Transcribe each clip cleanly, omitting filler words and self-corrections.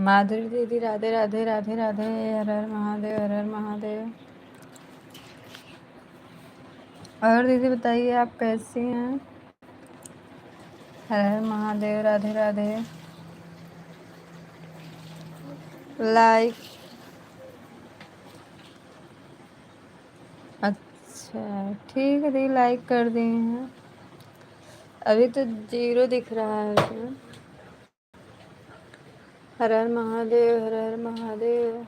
माधुरी दीदी राधे राधे राधे राधे। हर हर महादेव, हर हर महादेव। और दीदी बताइए आप कैसी हैं? हर हर महादेव, राधे राधे। लाइक, अच्छा ठीक है दी, लाइक कर दिए हैं। अभी तो 0 दिख रहा है उसमें। हर हर महादेव, हर हर महादेव।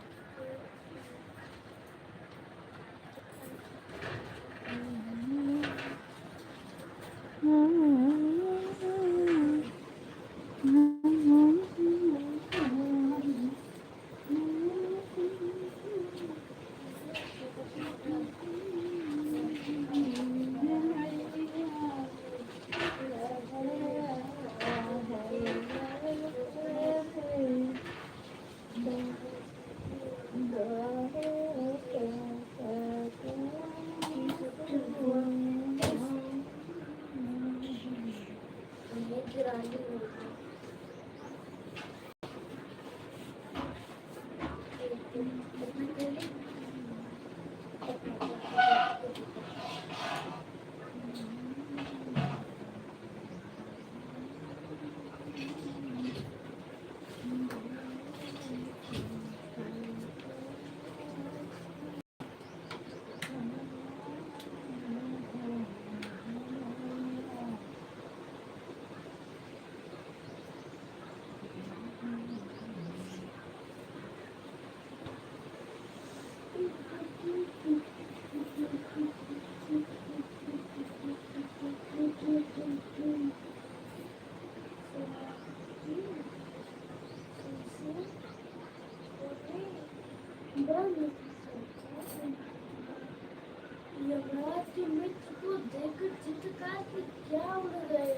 यमराज के मित्र को देखकर चित्रकार के क्या उड़ गए।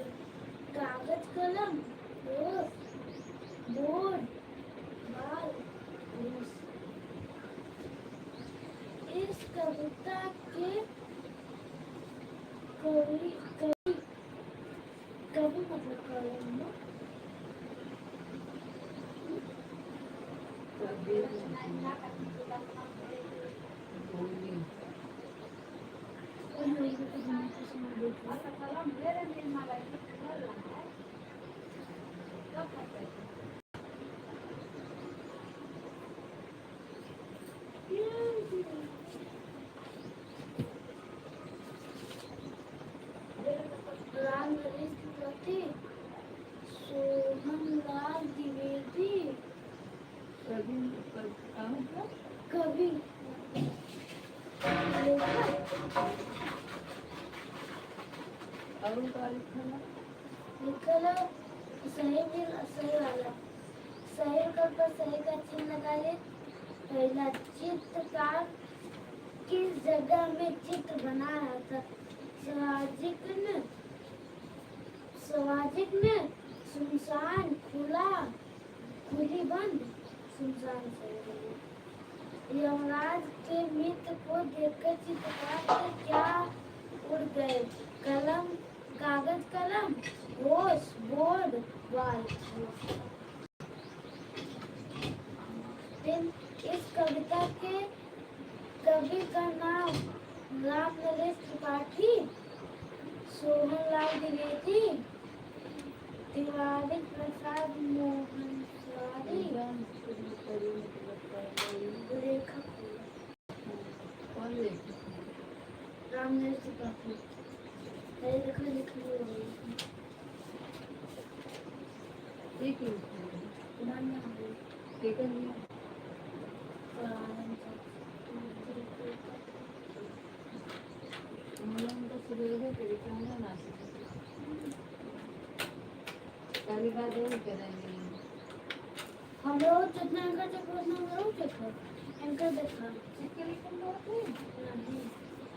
कागज कलम बोर्ड बाल इस कविता के कवि कवि कवि मतलब कलम ना राम नरेश की प्रति सोहनलाल द्विवेदी कवि लिखल सही वाला सही विकल्प पर सही का चिन्ह लगा ले। पहला चित्रकार किस जगह में चित्र बना रहा था? सामाजिक ने सुनसान खुला खुली बंद सुनसान से यमराज के मित्र को देखकर चित्रकार के क्या उड़ गए? कलम, कागज कलम, होश, बोर्ड, बाल। इस कविता के कवि का नाम राम नरेश त्रिपाठी, सोहनलाल द्विवेदी, तिवारी प्रसाद मोहन तिवारी, लेखक कौन लेखक? राम नरेश त्रिपाठी। लिख लो ठीक है, ठीक है। पहली बात ये करेंगे हम लोग जितना एंकर देखो उतना हम लोग देखो एंकर देखा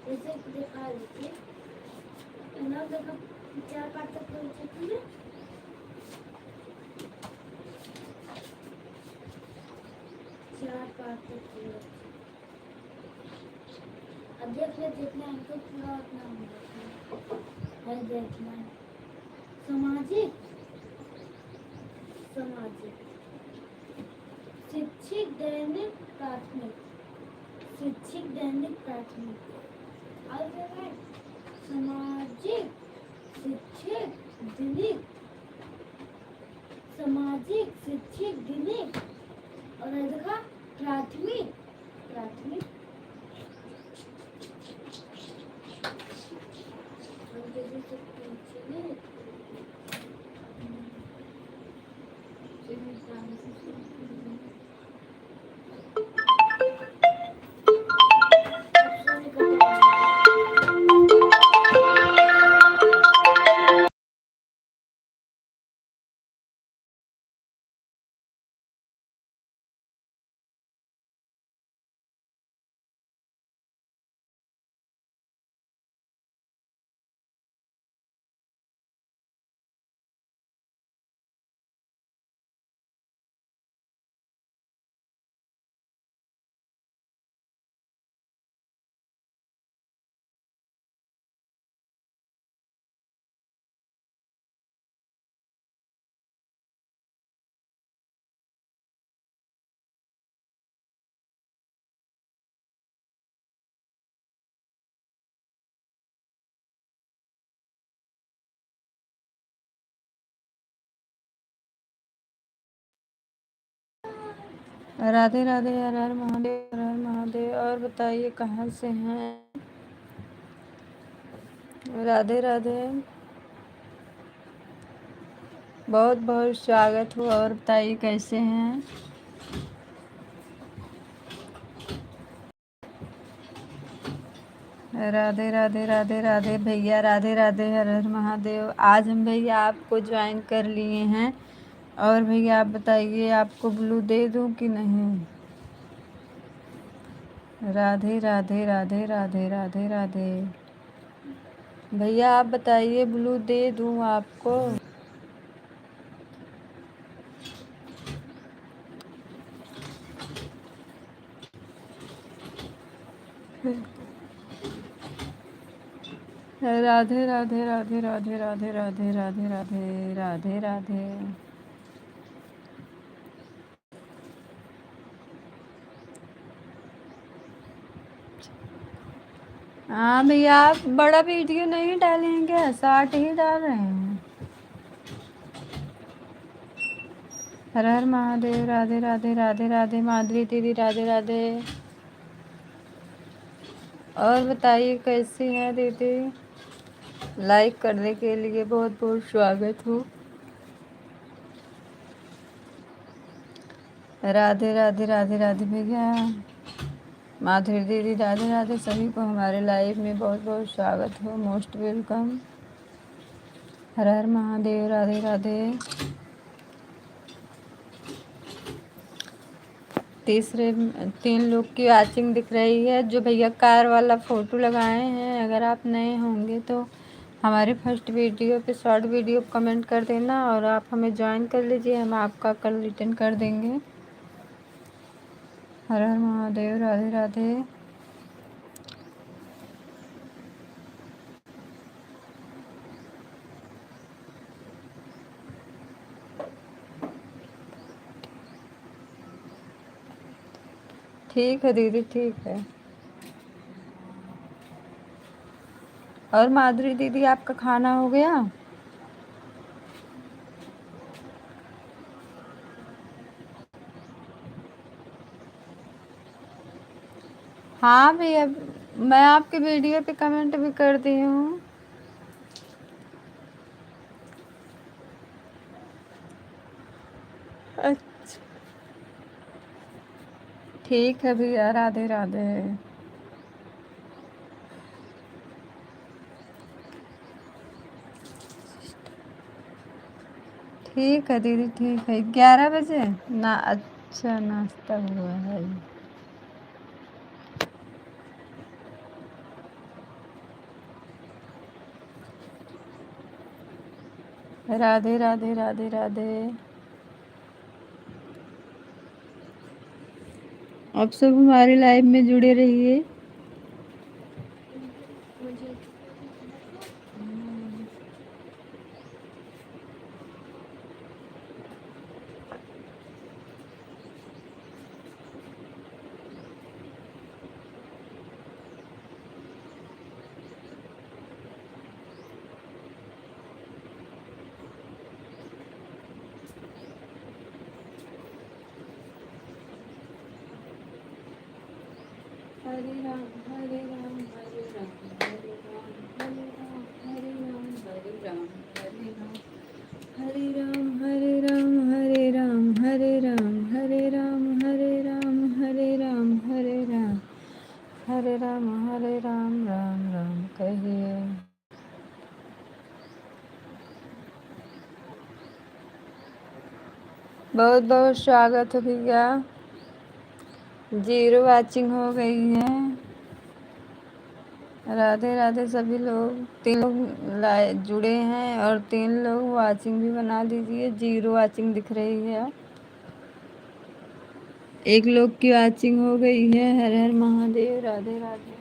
जैसे देखा देखिए ना देखा 4 पार्ट तक पहुंचे थे ना 4 पार्ट तक पूरा अब देख ले जितना एंकर पूरा उतना है देखना सामाजिक शिक्षित दैनिक प्राथमिक और क्या है सामाजिक शिक्षित दैनिक और देखा प्राथमिक और जैसे राधे राधे, हर हर महादेव, हर हर महादेव। और बताइए कहाँ से हैं? राधे राधे, बहुत बहुत स्वागत हो। और बताइए कैसे हैं? राधे राधे राधे राधे भैया, राधे राधे, हर हर महादेव। आज हम भैया आपको ज्वाइन कर लिए हैं। और भैया आप बताइए आपको ब्लू दे दूं कि नहीं? राधे राधे राधे राधे राधे राधे भैया आप बताइए ब्लू दे दूं आपको? राधे राधे राधे राधे राधे राधे राधे राधे राधे राधे। हाँ भैया, आप बड़ा वीडियो नहीं डालेंगे, 60 ही डाल रहे हैं। हर हर महादेव, राधे राधे राधे राधे माधुरी दीदी, राधे राधे। और बताइए कैसी हैं दीदी? लाइक करने के लिए बहुत बहुत स्वागत हो। राधे राधे राधे राधे भैया, माधुरी दीदी, राधे राधे। सभी को हमारे लाइव में बहुत बहुत स्वागत हो, मोस्ट वेलकम। हर हर महादेव, राधे राधे। तीसरे 3 लोग की वॉचिंग दिख रही है। जो भैया कार वाला फ़ोटो लगाए हैं, अगर आप नए होंगे तो हमारे फर्स्ट वीडियो पे शॉर्ट वीडियो कमेंट कर देना और आप हमें ज्वाइन कर लीजिए, हम आपका कल रिटर्न कर देंगे। हर हर महादेव, राधे राधे। ठीक है दीदी, ठीक है। और माधुरी दीदी, आपका खाना हो गया? हाँ भैया, मैं आपके वीडियो पे कमेंट भी कर दी हूँ। अच्छा, ठीक है भैया, राधे राधे। ठीक है दीदी, ठीक है। 11 बजे ना? अच्छा, नाश्ता हुआ है। राधे राधे, राधे राधे। आप सब हमारी लाइव में जुड़े रहिए। मुझे हरे राम हरे राम हरे राम हरे राम हरे राम हरे राम हरे राम हरे राम हरे राम हरे राम हरे राम हरे राम हरे राम हरे राम हरे राम हरे राम हरे राम, राम राम कहिए। बहुत बहुत स्वागत है भैया। 0 वॉचिंग हो गई है। राधे राधे सभी लोग। 3 लोग जुड़े हैं और 3 लोग वॉचिंग भी बना दीजिए। 0 वॉचिंग दिख रही है। 1 लोग की वॉचिंग हो गई है। हर हर महादेव, राधे राधे।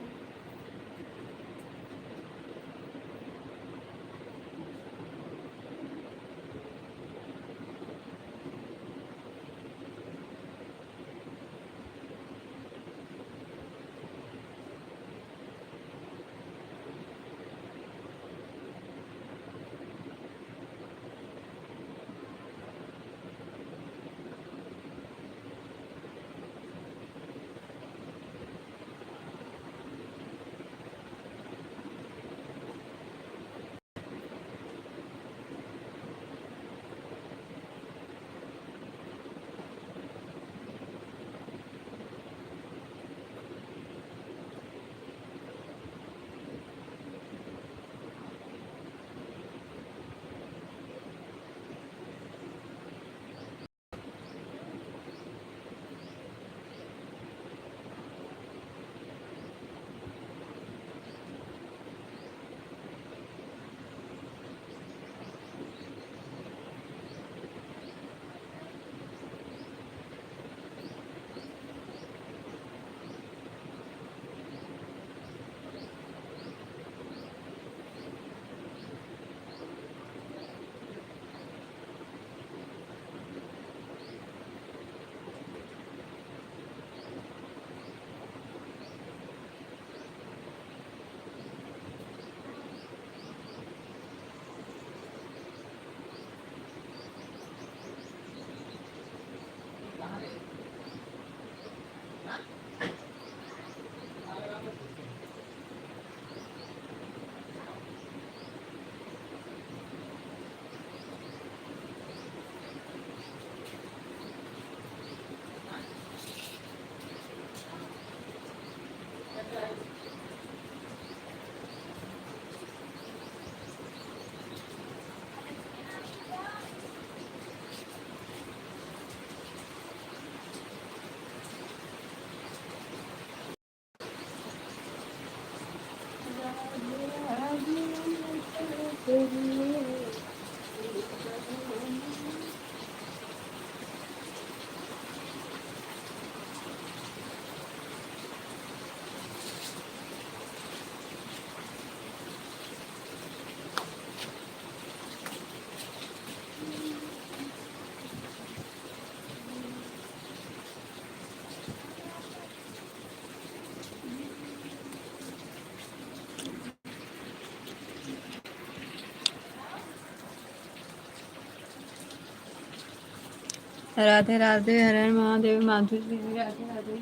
राधे राधे, हर हर महादेव। माधुरी दीदी राधे राधे।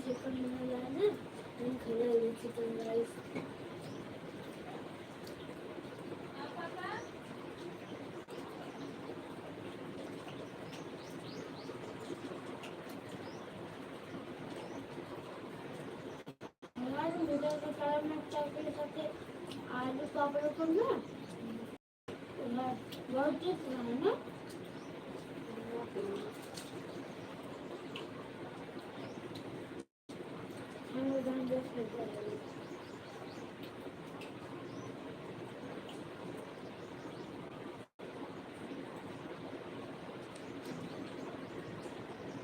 चिकन बनाना है ना, हम खाना चिकन राइस। हमारे नूडल का सारा मैं चावल के साथ आलू पापड़ को ना बहुत टेस्ट है ना। हम उधर देख लेते हैं।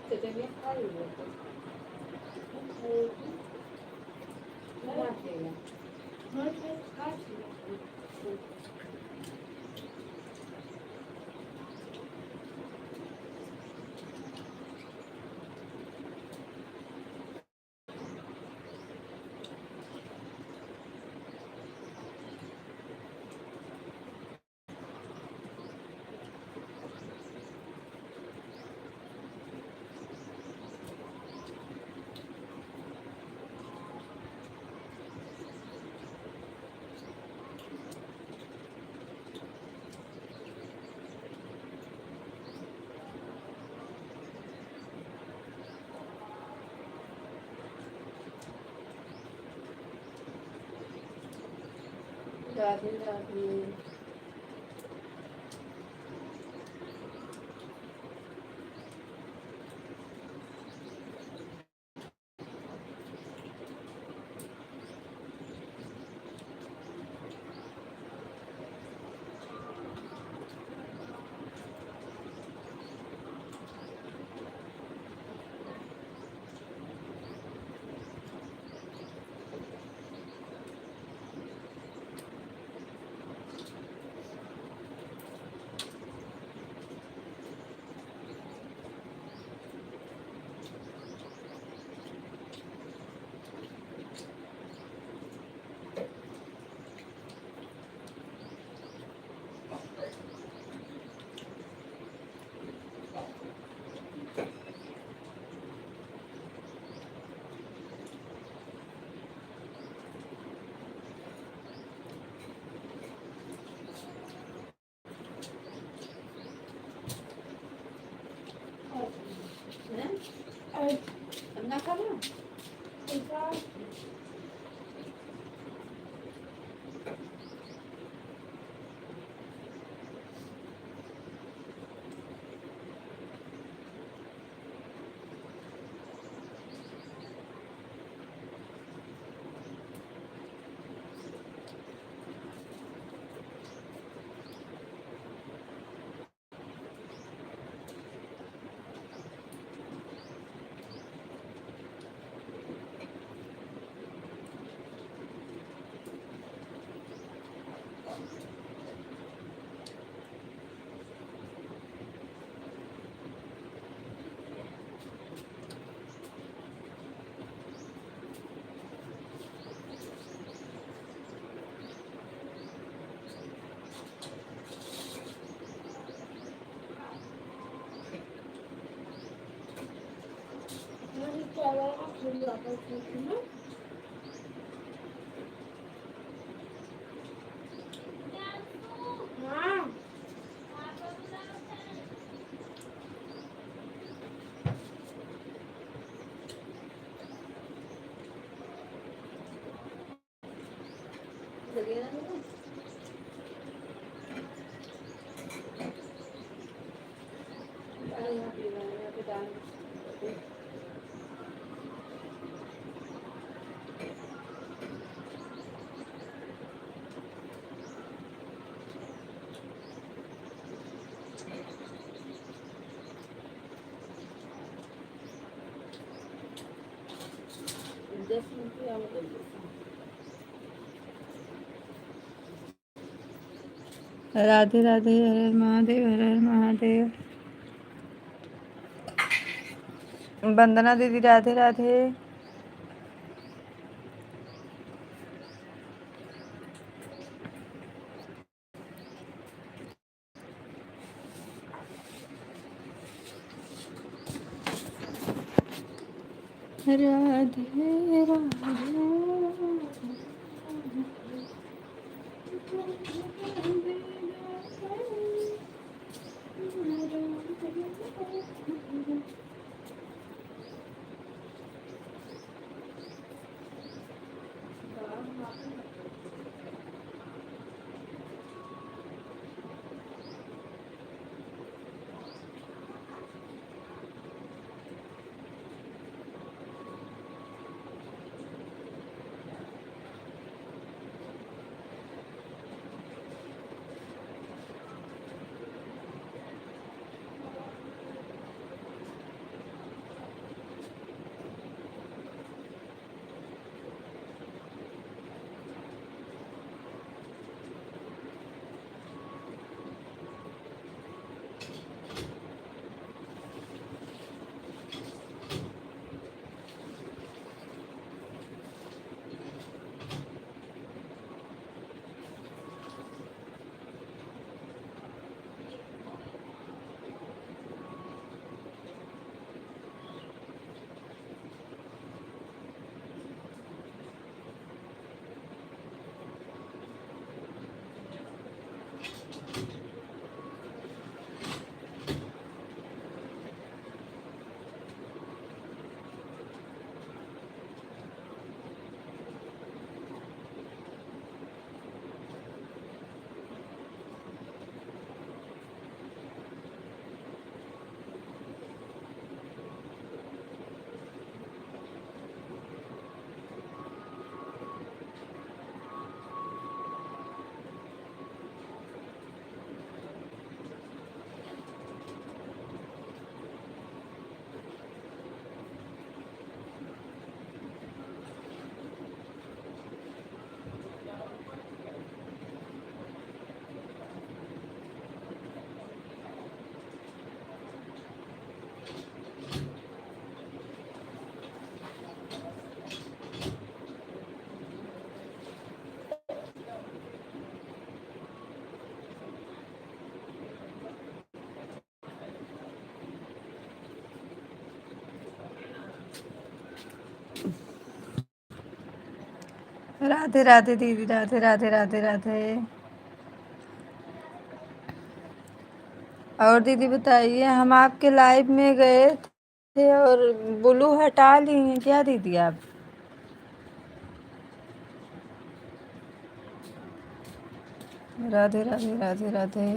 तो जब ये खा लो तो क्या खेला मैं खा लिया। राधे राधे। अपना खाना 10 मिनट या बदल देता हूँ। राधे राधे, हर हर महादेव, हर हर महादेव। वंदना दीदी राधे राधे। राधे राधे। राधे राधे दीदी, राधे राधे राधे राधे। और दीदी बताइए, हम आपके लाइव में गए थे और ब्लू हटा ली हैं क्या दीदी आप? राधे राधे राधे राधे।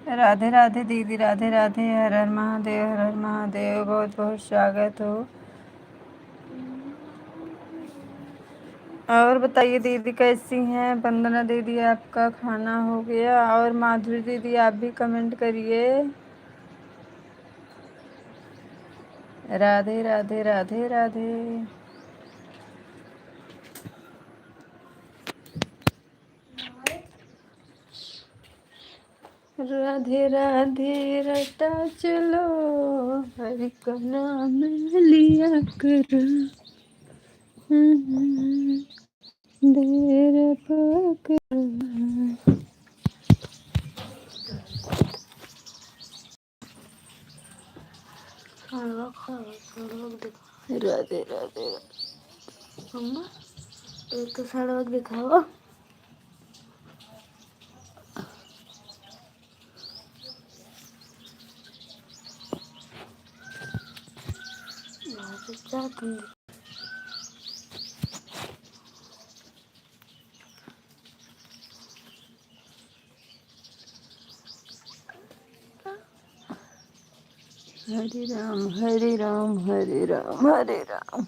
राधे राधे दीदी, राधे राधे, हर हर महादेव, हर हर महादेव, बहुत बहुत स्वागत हो। और बताइए दीदी कैसी हैं? वंदना दीदी आपका खाना हो गया? और माधुरी दीदी आप भी कमेंट करिए। राधे राधे राधे राधे। राधे राधे रटा चलो, हरि का नाम लिया करो, देर पकड़। राधे राधे मम्मा, एक तो सड़क दिखाओ। हरे राम हरे राम हरे राम हरे राम।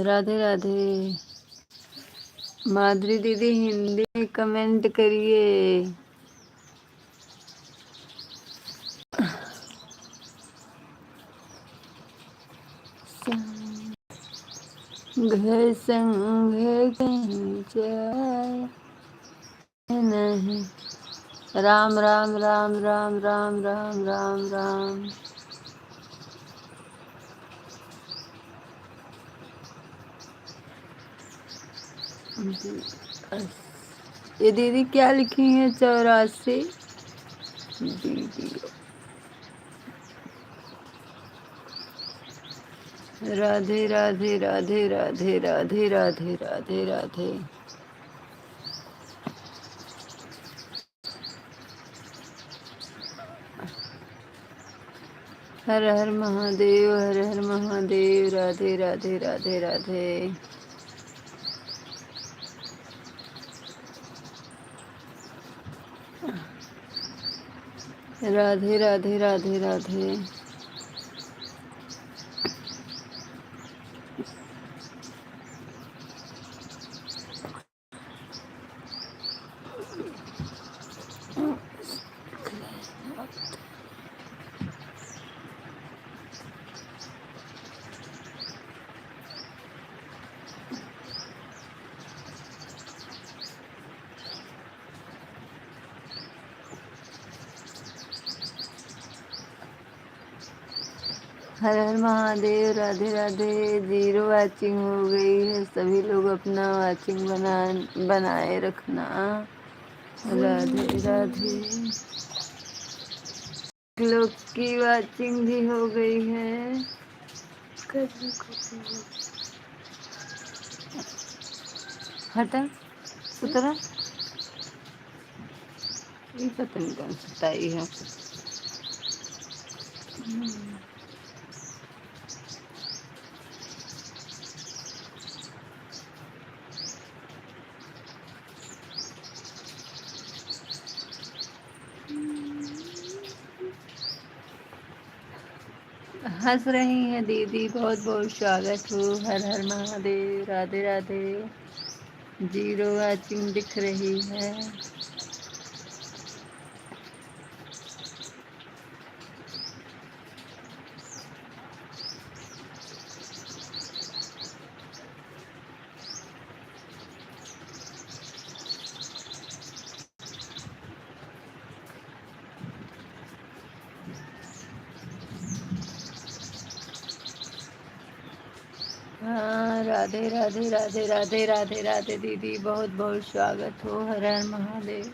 राधे राधे। माधुरी दीदी हिंदी में कमेंट करिए। घर संग कहीं जाए नहीं। राम राम राम राम राम राम राम राम। ये दीदी क्या लिखी है? 84 दीदी। राधे राधे राधे राधे राधे राधे राधे राधे। हर हर महादेव, हर हर महादेव, राधे राधे राधे राधे। राधे राधे राधे राधे। हर हर महादेव, राधे राधे। 0 वाचिंग हो गई है, सभी लोग अपना वाचिंग बनाए रखना। राधे राधे। लोग की वाचिंग भी हो गई है। हटा उतरा, ये पता नहीं कौन सी ताई है। हंस रही हैं दीदी, बहुत बहुत स्वागत हो। हर हर महादेव, राधे राधे। 0 वाचिंग दिख रही है। हाँ, राधे राधे राधे राधे राधे राधे दीदी, बहुत बहुत स्वागत हो। हर हर महादेव।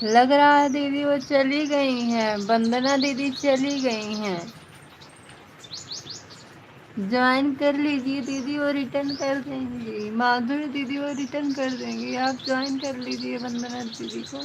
लग रहा है दीदी वो चली गई हैं, वंदना दीदी चली गई हैं। ज्वाइन कर लीजिए दीदी, वो रिटर्न कर देंगी। माधुरी दीदी वो रिटर्न कर देंगी, आप ज्वाइन कर लीजिए वंदना दीदी को।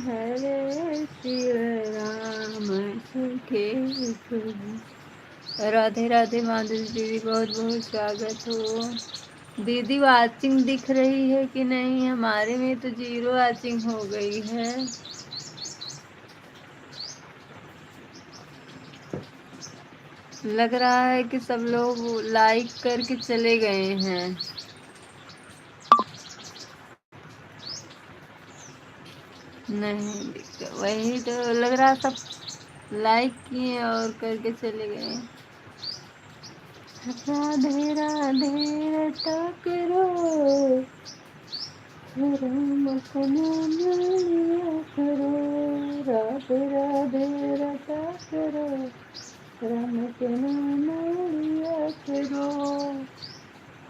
हरे शिव राम सुखे राधे राधे माधुरी दीदी, बहुत बहुत स्वागत हो। दीदी वाचिंग दिख रही है कि नहीं? हमारे में तो 0 वाचिंग हो गई है। लग रहा है कि सब लोग लाइक करके चले गए हैं। नहीं दिख, वही तो लग रहा, सब लाइक किए और करके चले गए। राधे राधे रटा करो, राम को नाम लिया करो। राधे राधे रटा करो, राम के नाम लिया करो।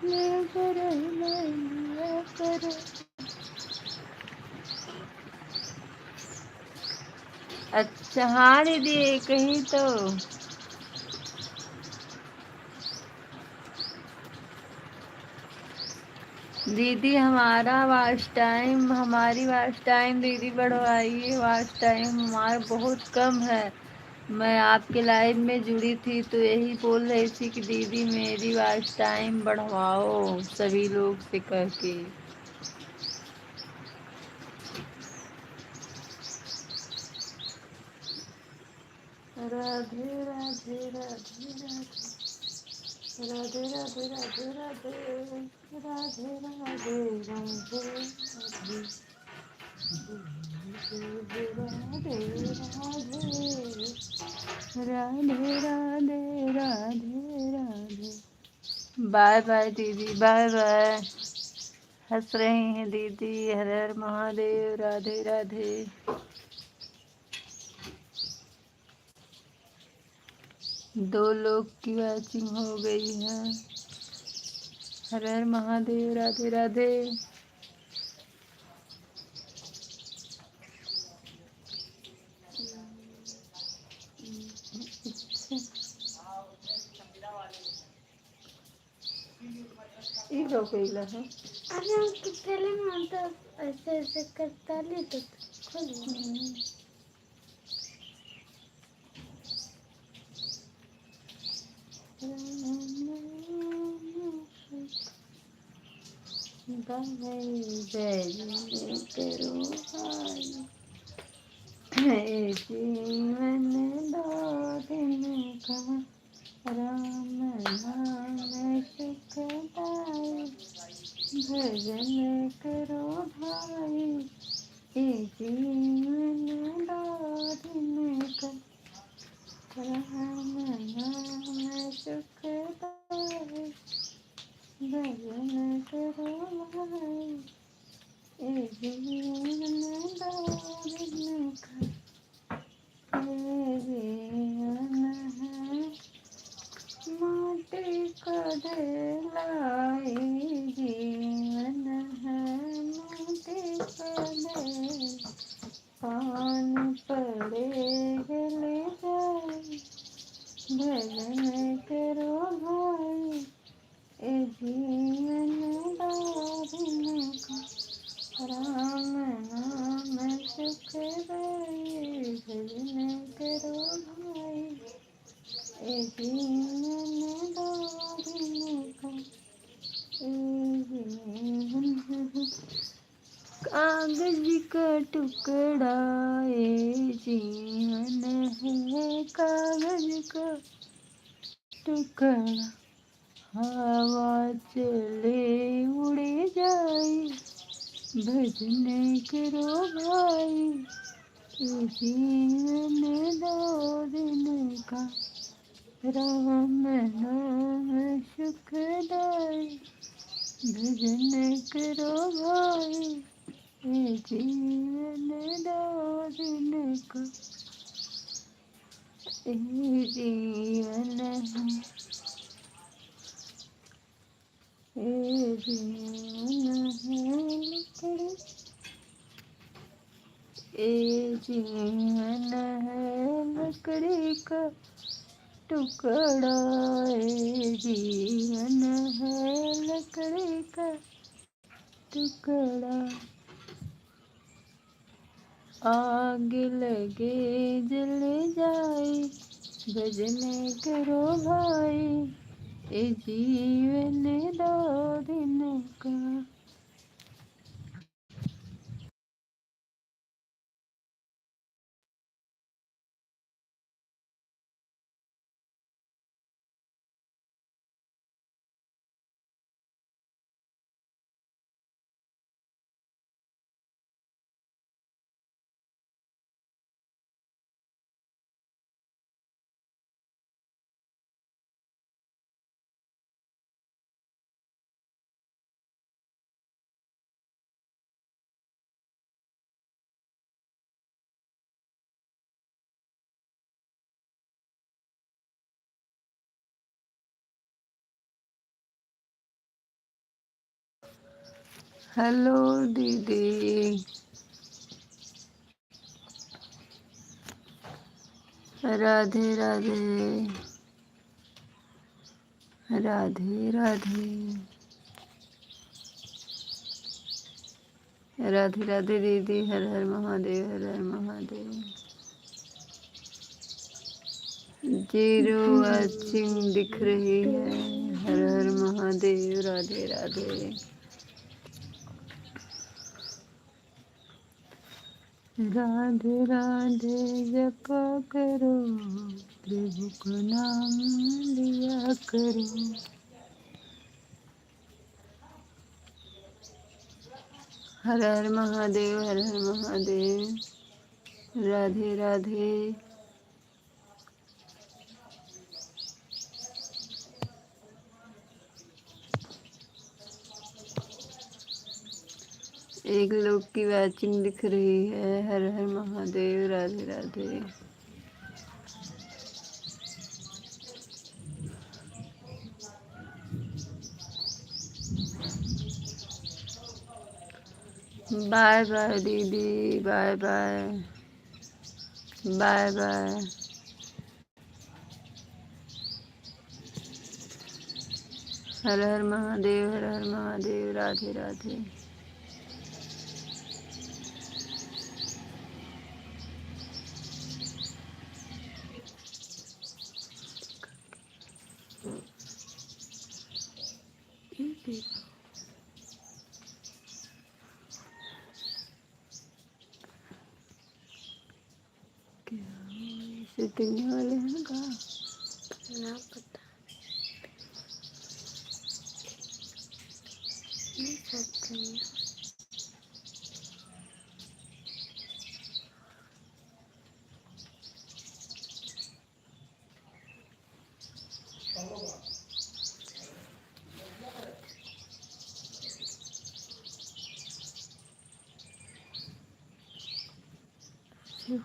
लिया करो, लिया करो। अच्छा हाँ दीदी, कहीं तो दीदी हमारा वॉच टाइम, हमारी वॉच टाइम दीदी बढ़वाइए। वॉच टाइम हमारा बहुत कम है। मैं आपके लाइव में जुड़ी थी तो यही बोल रही थी कि दीदी मेरी वॉच टाइम बढ़वाओ, सभी लोग से कह के। राधे राधे राधे राधे राधे राधे राधे राधे राधे राधे राधे राधे राधे राधे राधे। बाय बाय दीदी, बाय बाय। हंस रही हैं दीदी। हर हर महादेव, राधे राधे। दो लोग की वॉचिंग हो गई है। हर हर महादेव, राधे राधे। ये लो कैला है। अरे उसके पहले मैं तो ऐसे ऐसे करता ली तो खुद करो भाई, जीवन 2 दिन का राम नाम सुखदाई। भजन करो भाई, जीवन 2 दिन का राम नाम सुखदाई। भजन करो भाई, जीवन 2 दिन का जीवन है। माटी का दिलाई जीवन है। कागज का टुकड़ा हवा चले उड़े जाए, भजन करो भाई ये जीवन दो दिन का, राम नाम सुखदाई, भजन करो भाई ये जीवन दो दिन का, ये जीवन है, ये जीवन है लकड़ी, ये जीवन है लकड़ी का टुकड़ा, ये जीवन है लकड़ी का टुकड़ा, आग लगे जल जाए, भजन करो भाई ये जीवन दो दिन का। हेलो दीदी, राधे राधे, राधे राधे, राधे राधे दीदी, हर हर महादेव, हर हर महादेव। जीरो वाचिंग दिख रही है, हर हर महादेव, राधे राधे, राधे राधे जपा करो, प्रभु का नाम लिया करो, हर हर महादेव, हर हर महादेव, राधे राधे, एक लोग की वाचिंग दिख रही है, हर हर महादेव, राधे राधे। बाय बाय दीदी, बाय बाय, बाय बाय, हर हर महादेव, हर हर महादेव, राधे राधे। सिटिंग वाले हैं का ना पता नहीं सकते हैं।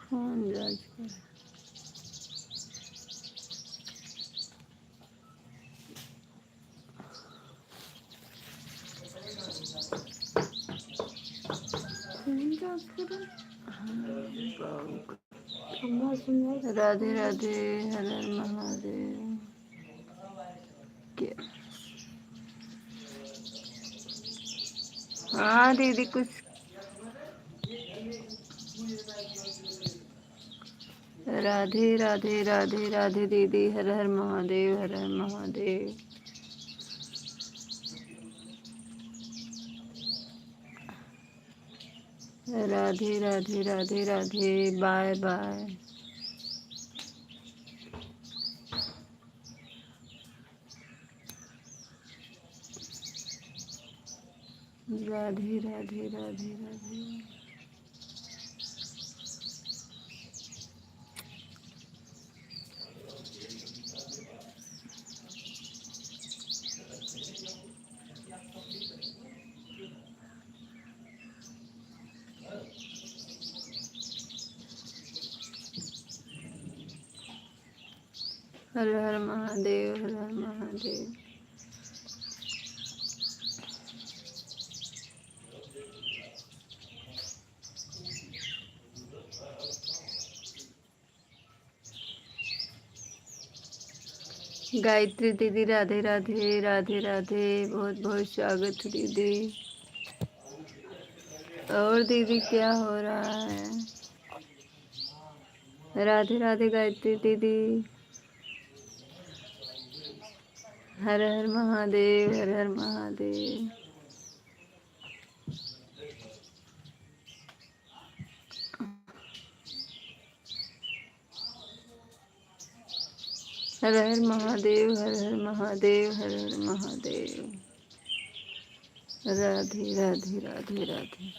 फोन जांच कर, राधे राधे, हर हर महादेव। क्या हाँ दीदी कुछ, राधे राधे, राधे राधे दीदी, हर हर महादेव, हर हर महादेव। Radhe Radhe, Radhe Radhe, bye bye. राधे राधे राधे राधे। हर हर महादेव, हर हर महादेव। गायत्री दीदी राधे राधे राधे राधे, बहुत बहुत स्वागत दीदी। और दीदी क्या हो रहा है? राधे राधे गायत्री दीदी। हर हर महादेव, हर हर महादेव। हर हर महादेव, हर हर महादेव, हर हर महादेव। राधे राधे राधे राधे।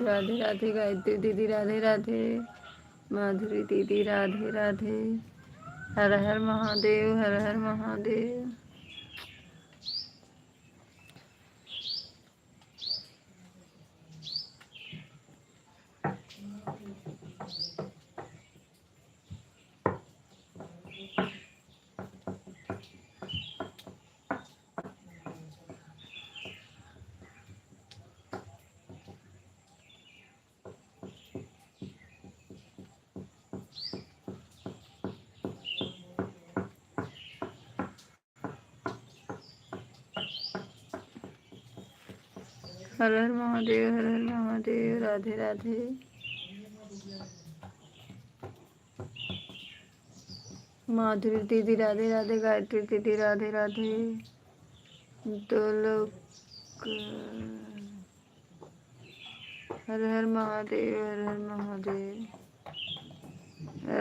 राधे राधे गायत्री दीदी राधे राधे। माधुरी दीदी राधे राधे। हर हर महादेव, हर हर महादेव। हर हर महादेव, हर हर महादेव। राधे राधे। माधुरी दीदी राधे राधे, गायत्री दीदी राधे राधे। दो लोग हर हर महादेव, हर हर महादेव।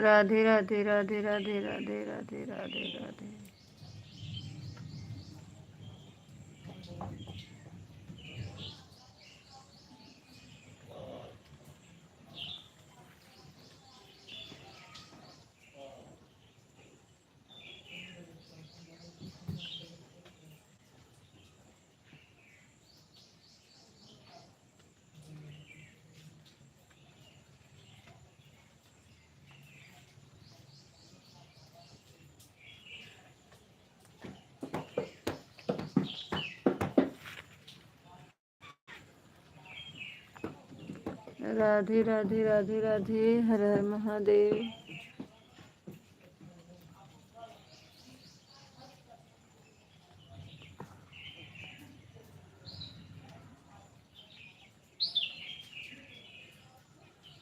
राधे राधे राधे राधे राधे राधे राधे राधे। राधे राधे राधे राधे। हर हर महादेव।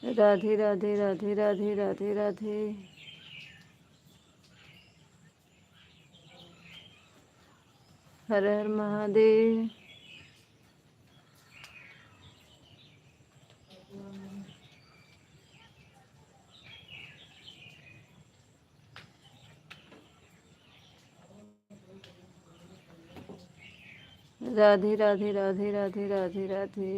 राधे राधे राधे राधे राधे राधे। हर हर महादेव। राधे राधे राधे राधे राधे राधे।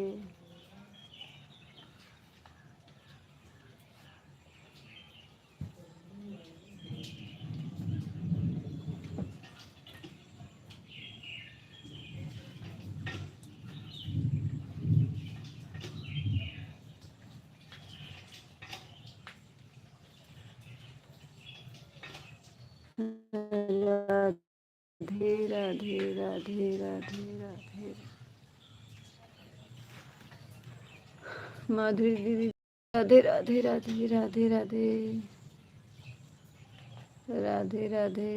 राधे राधे राधे राधे राधे। माधुरी दीदी राधे राधे राधे राधे राधे राधे राधे।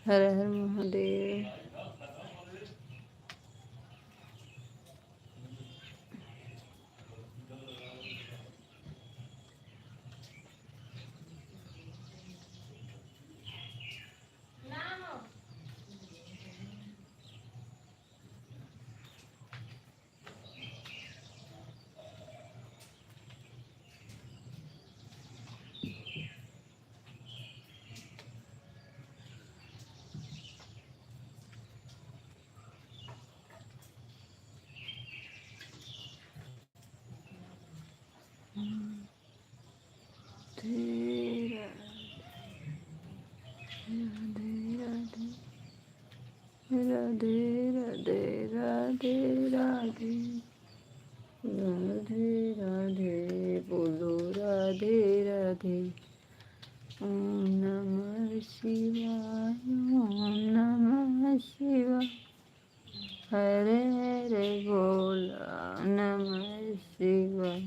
हर हर महादेव। राधे राधे राधे राधे राधे राधे राधे बोलो राधे राधे। ओम नमः शिवाय ओम नमः शिवाय हरे हरे बोला नमः शिवाय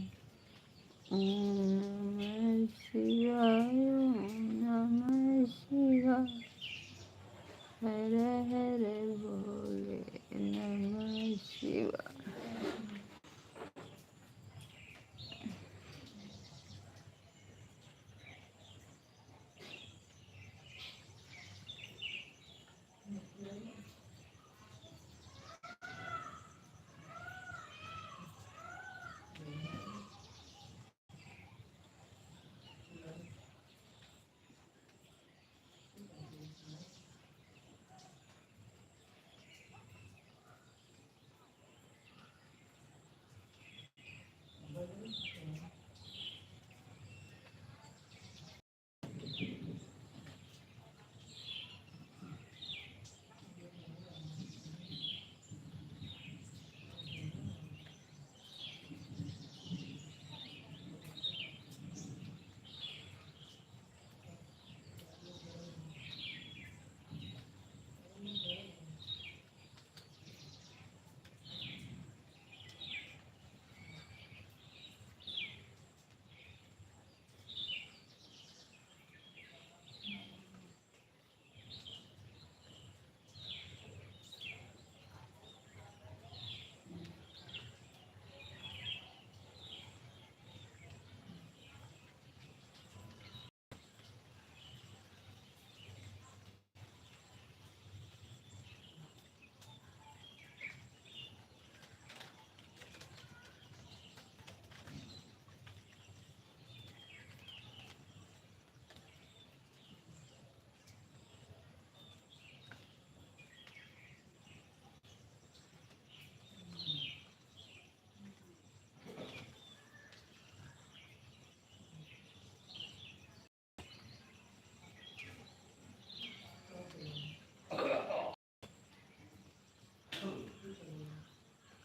ओम नमः शिवाय ओम नमः शिवाय हरे हरे बोले नमः शिवाय।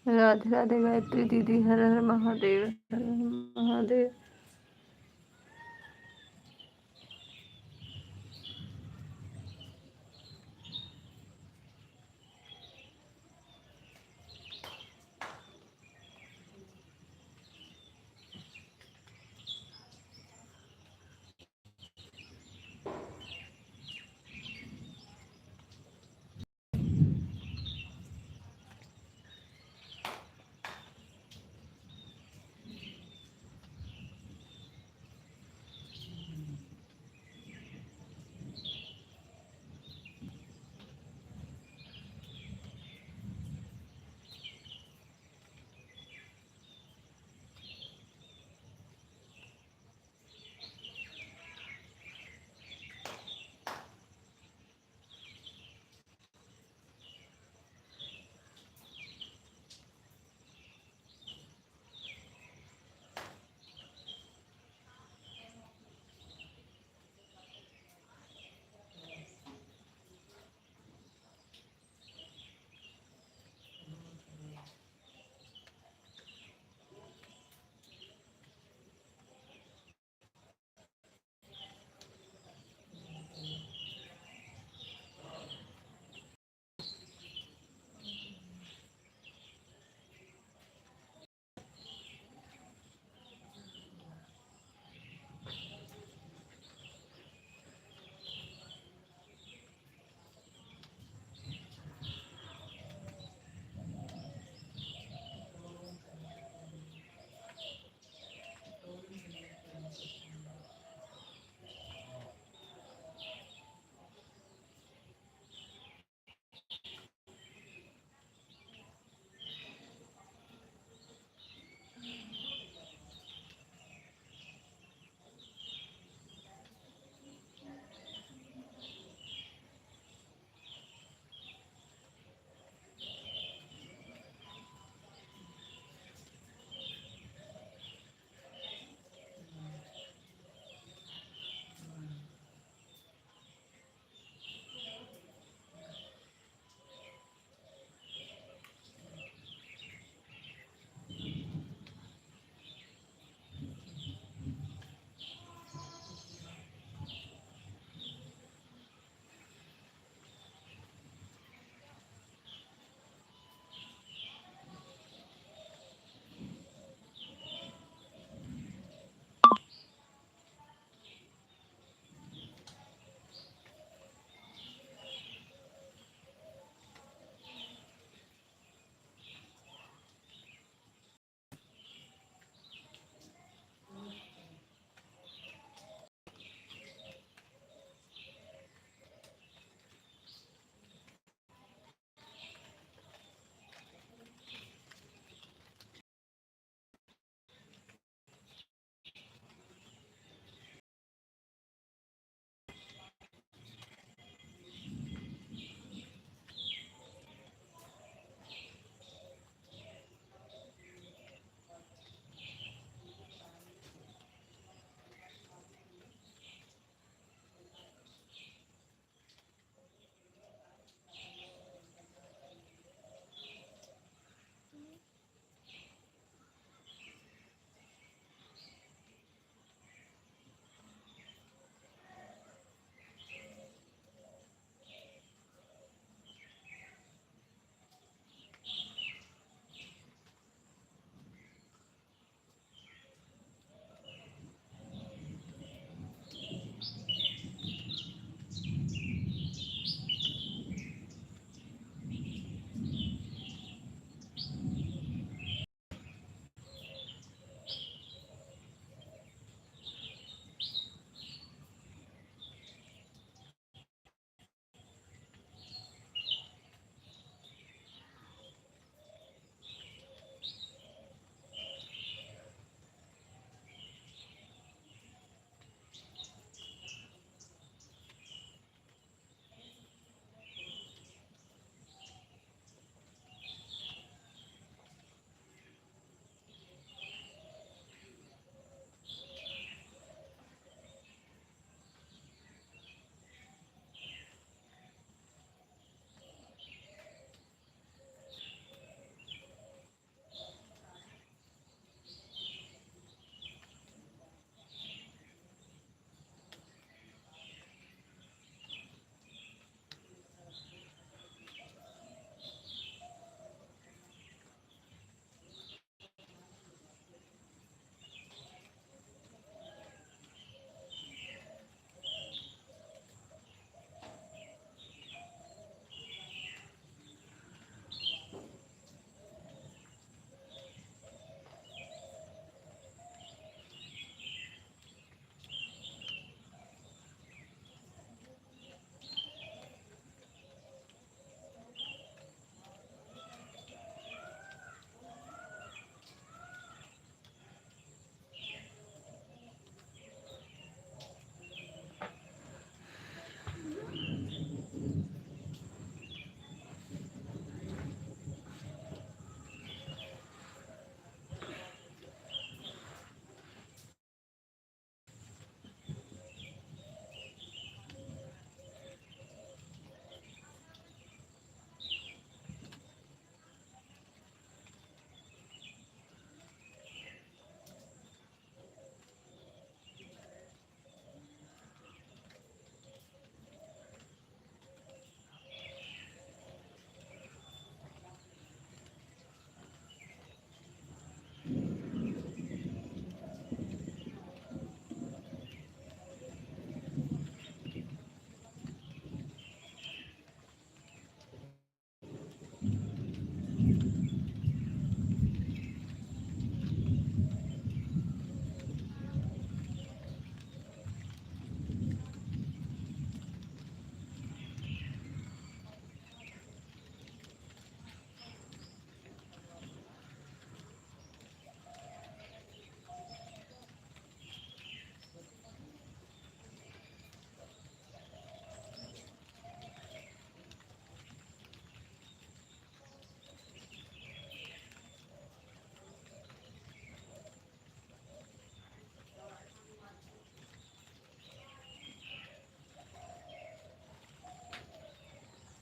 राधे राधे गायत्री दीदी हर हर महादेव हर हर महादेव।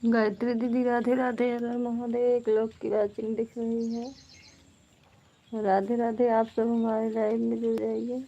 गायत्री दीदी राधे राधे, हर हर महादेव। एक लोग की वाचिंग दिख रही है। राधे राधे। आप सब हमारे लाइव में जुड़ जाइए।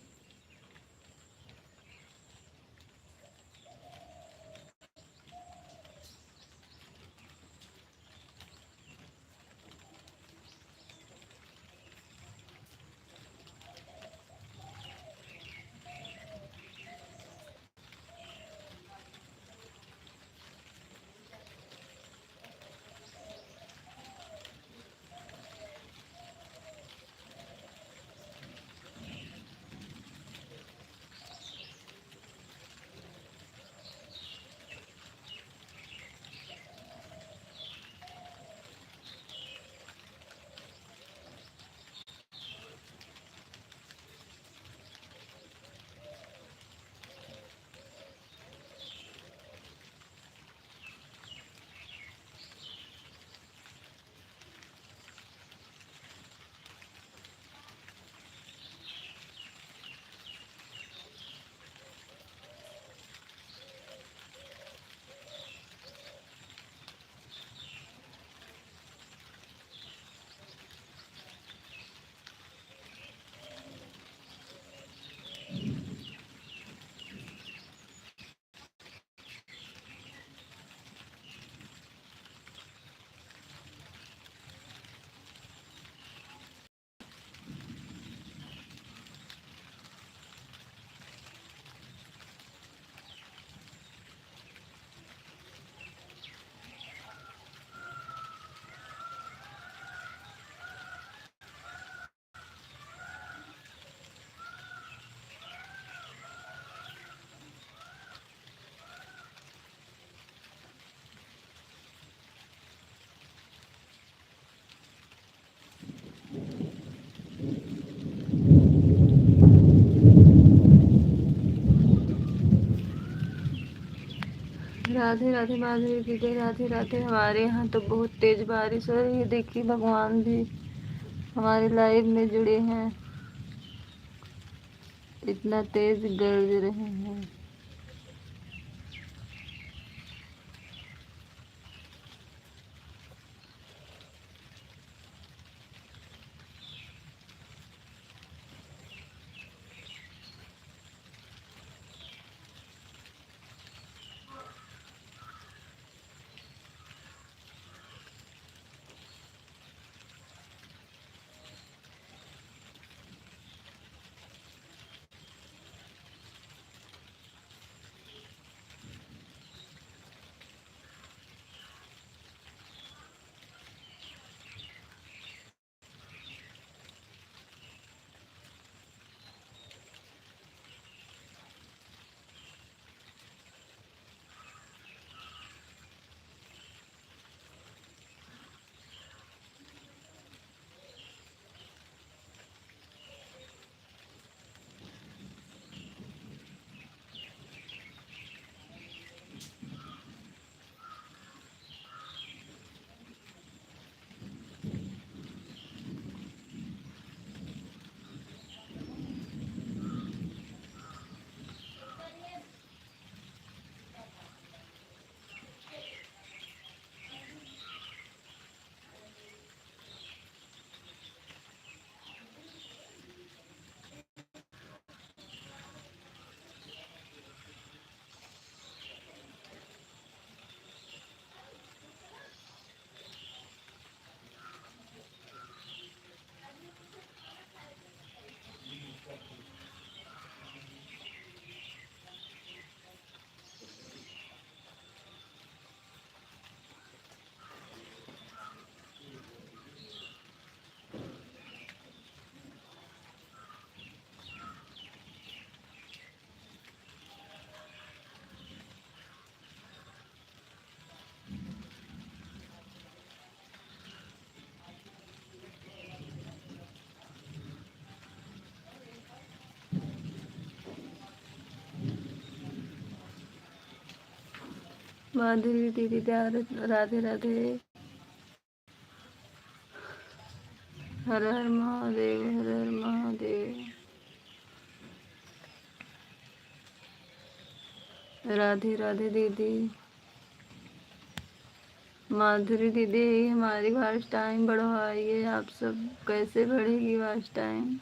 राधे राधे माधुरी दीदी, राधे राधे। हमारे यहाँ तो बहुत तेज बारिश हो रही है। देखिए भगवान भी हमारे लाइव में जुड़े हैं। इतना तेज गरज रहे हैं। माधुरी दीदी राधे राधे। हर हर महादेव, हर हर महादेव। राधे राधे दीदी। माधुरी दीदी, हमारी वॉच टाइम बढ़वाइए। आप सब कैसे बढ़ेगी watch time?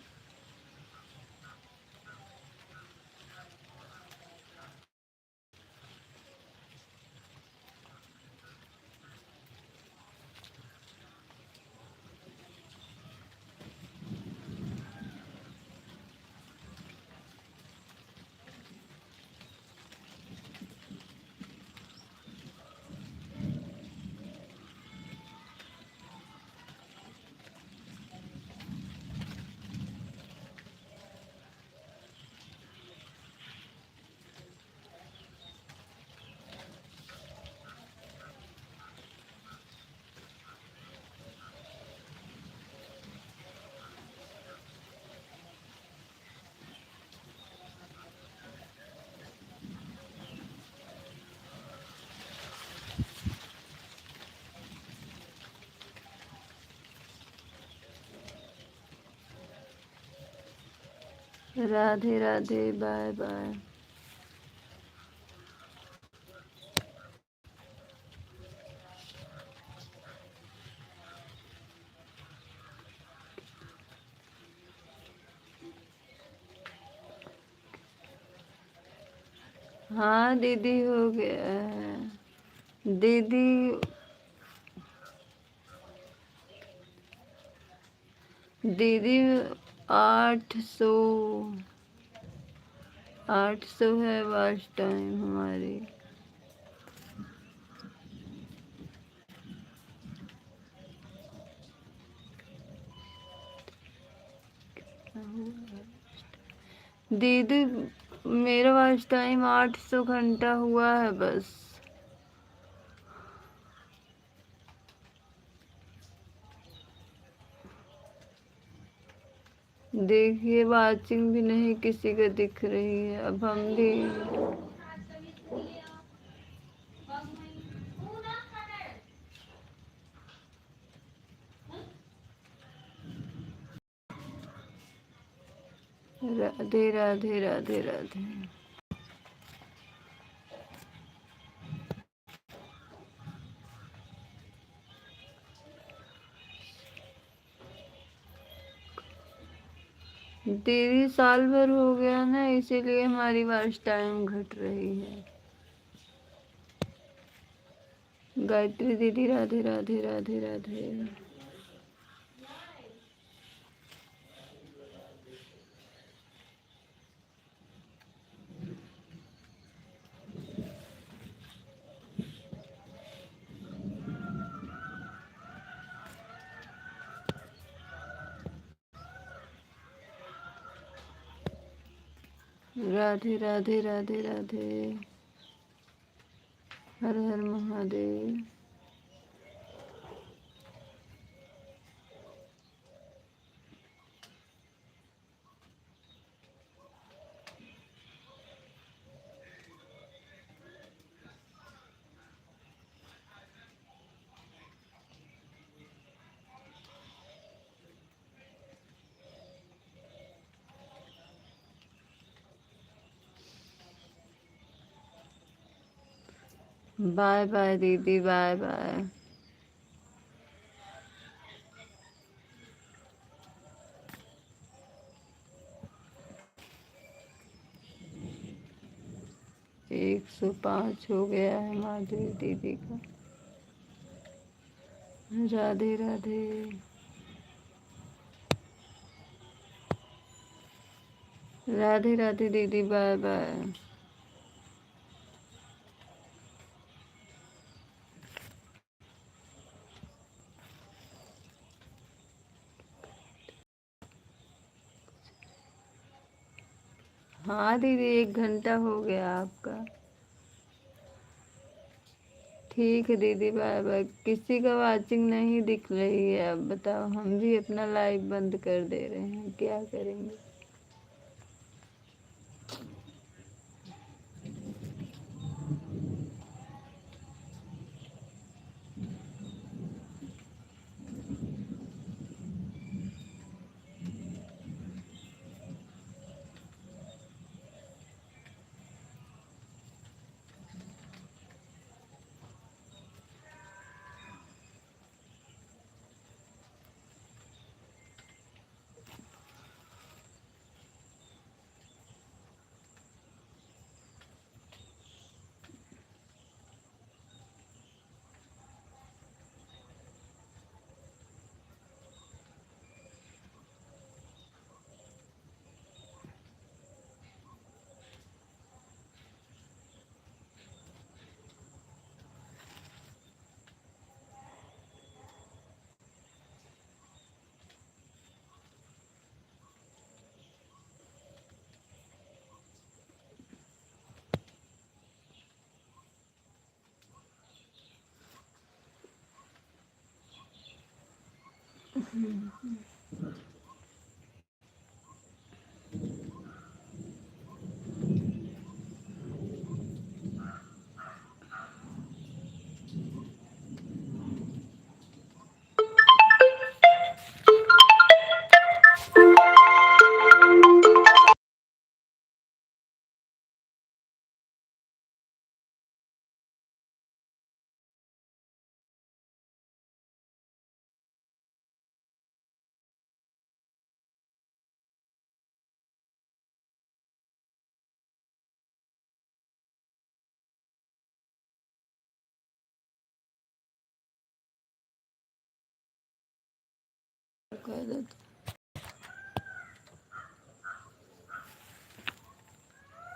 Radhe Radhe, bye bye. हाँ दीदी, हो गया है दीदी। दीदी 800 है वॉच टाइम हमारी। दीदी मेरा वॉच टाइम 800 घंटा हुआ है बस। देखिए वाचिंग भी नहीं किसी का दिख रही है। अब हम भी राधे राधे राधे राधे। दीदी साल भर हो गया ना, इसीलिए हमारी वॉच टाइम घट रही है। गायत्री दीदी, राधे राधे राधे राधे। राधे राधे राधे राधे। हर हर महादेव। बाय बाय दीदी, बाय बाय। एक 105 हो गया है माधुरी दीदी का। राधे राधे। राधे राधे दीदी, बाय बाय। हाँ दीदी, 1 घंटा हो गया आपका। ठीक है दीदी, बाय बाय। किसी का वाचिंग नहीं दिख रही है। अब बताओ, हम भी अपना लाइव बंद कर दे रहे हैं, क्या करेंगे।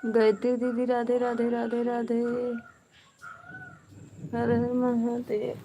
गायत्री दीदी राधे राधे राधे राधे, हर हर महादेव।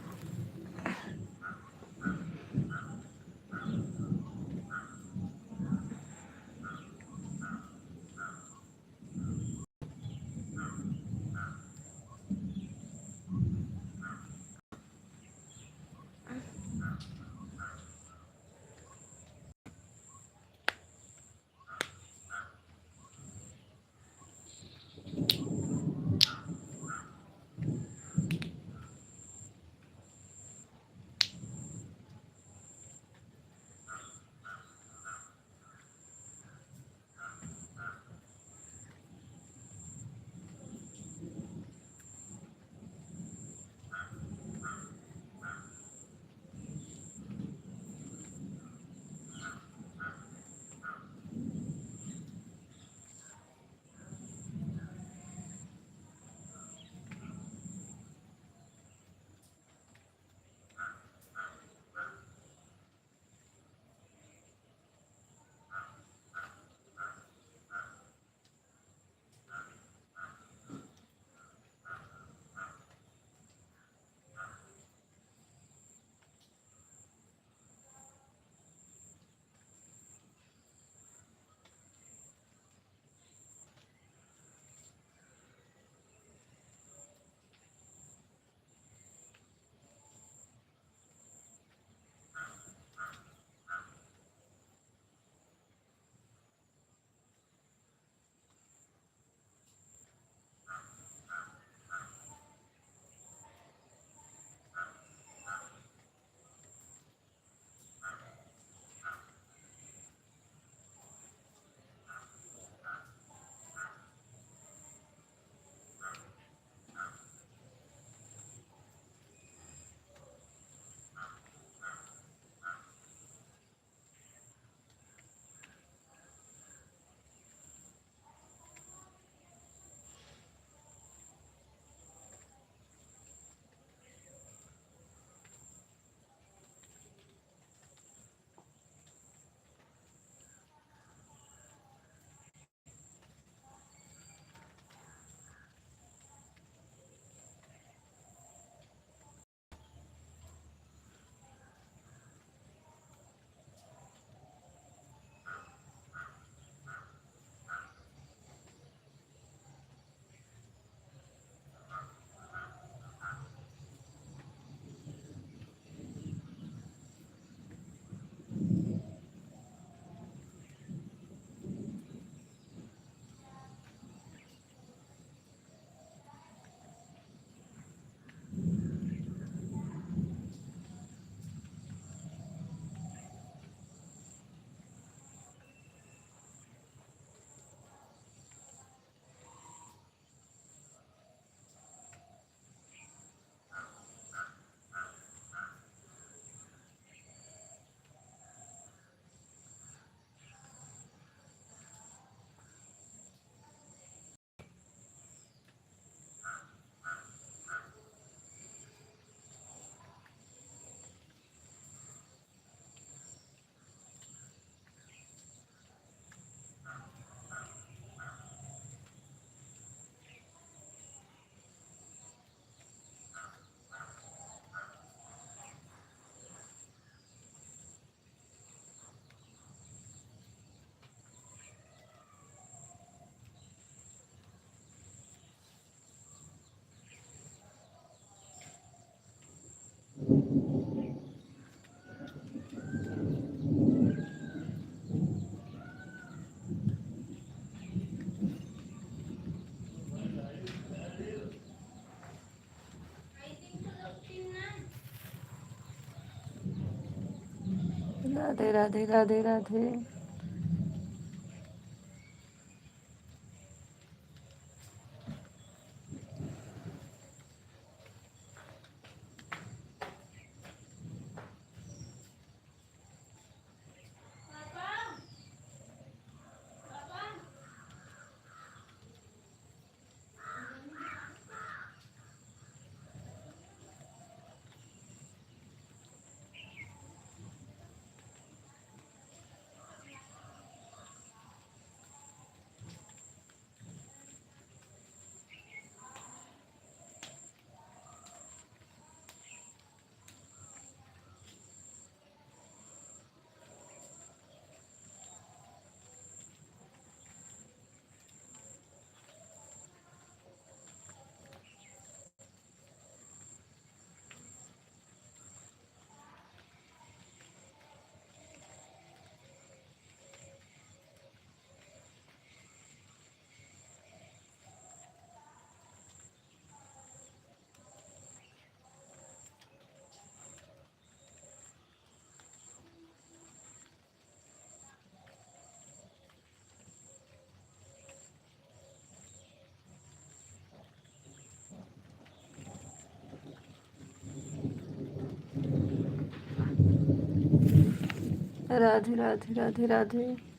राधे राधे राधे राधे। राधे राधे राधे राधे।